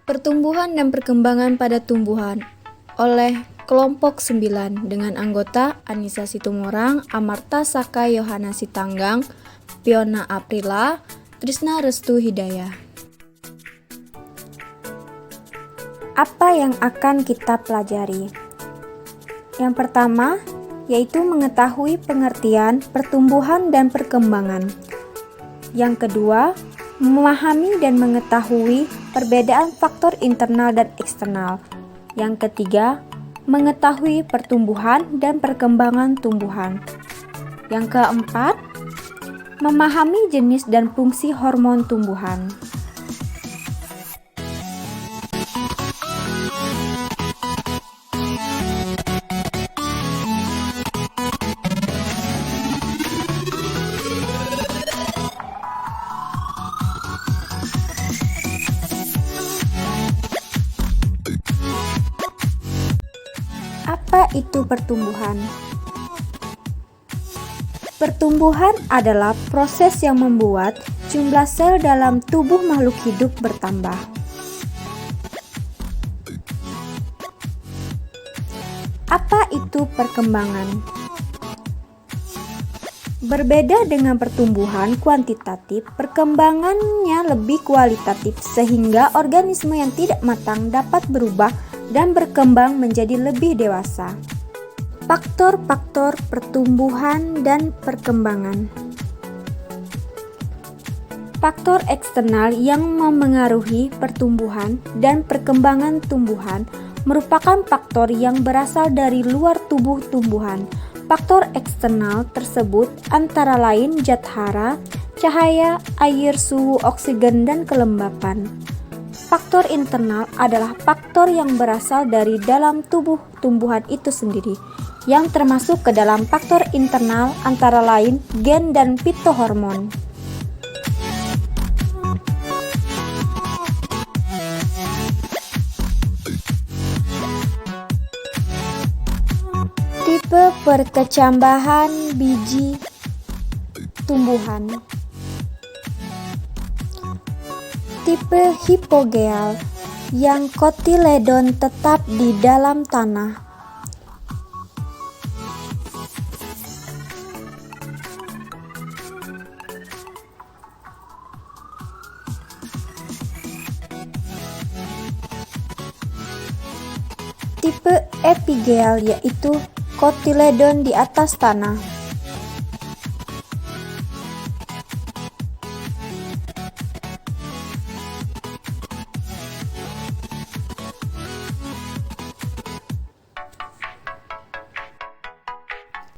Pertumbuhan dan perkembangan pada tumbuhan oleh kelompok 9 dengan anggota Anissa Situmorang, Amarta Saka Yohana Sitanggang, Fiona Aprila, Trisna Restu Hidayah. Apa yang akan kita pelajari? Yang pertama, yaitu mengetahui pengertian pertumbuhan dan perkembangan. Yang kedua, memahami dan mengetahui perbedaan faktor internal dan eksternal. Yang ketiga, mengetahui pertumbuhan dan perkembangan tumbuhan. Yang keempat, memahami jenis dan fungsi hormon tumbuhan. Apa itu pertumbuhan? Pertumbuhan adalah proses yang membuat jumlah sel dalam tubuh makhluk hidup bertambah. Apa itu perkembangan? Berbeda dengan pertumbuhan kuantitatif, perkembangannya lebih kualitatif sehingga organisme yang tidak matang dapat berubah dan berkembang menjadi lebih dewasa. Faktor-faktor pertumbuhan dan perkembangan. Faktor eksternal yang memengaruhi pertumbuhan dan perkembangan tumbuhan merupakan faktor yang berasal dari luar tubuh tumbuhan. Faktor eksternal tersebut antara lain zat hara, cahaya, air, suhu, oksigen, dan kelembapan. Faktor internal adalah faktor yang berasal dari dalam tubuh tumbuhan itu sendiri, yang termasuk ke dalam faktor internal antara lain gen dan fitohormon. Tipe perkecambahan biji tumbuhan. Tipe hipogeal yang kotiledon tetap di dalam tanah. Tipe epigeal yaitu kotiledon di atas tanah.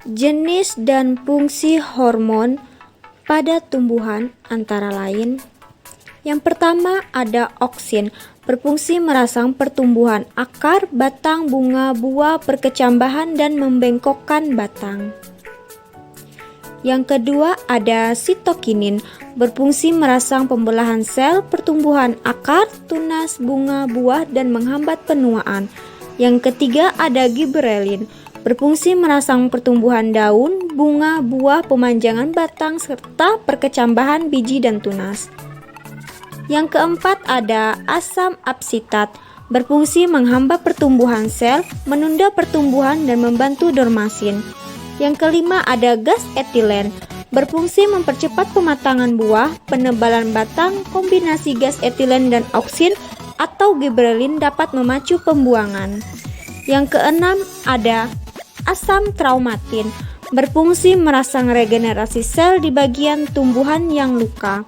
Jenis dan fungsi hormon pada tumbuhan antara lain. Yang pertama ada oksin, berfungsi merangsang pertumbuhan akar, batang, bunga, buah, perkecambahan, dan membengkokkan batang. Yang kedua ada sitokinin, berfungsi merangsang pembelahan sel, pertumbuhan akar, tunas, bunga, buah, dan menghambat penuaan. Yang ketiga ada giberelin, berfungsi merangsang pertumbuhan daun, bunga, buah, pemanjangan batang, serta perkecambahan biji dan tunas. Yang keempat ada asam absitat, berfungsi menghambat pertumbuhan sel, menunda pertumbuhan, dan membantu dormasin. Yang kelima ada gas etilen, berfungsi mempercepat pematangan buah, penebalan batang. Kombinasi gas etilen dan oksin atau giberelin dapat memacu pembuangan. Yang keenam ada asam traumatin, berfungsi merangsang regenerasi sel di bagian tumbuhan yang luka.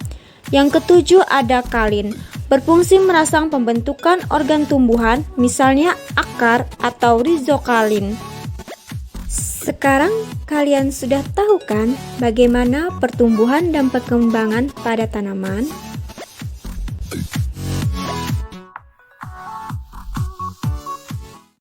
Yang ketujuh ada kalin, berfungsi merangsang pembentukan organ tumbuhan, misalnya akar atau rizokalin. Sekarang kalian sudah tahu kan bagaimana pertumbuhan dan perkembangan pada tanaman?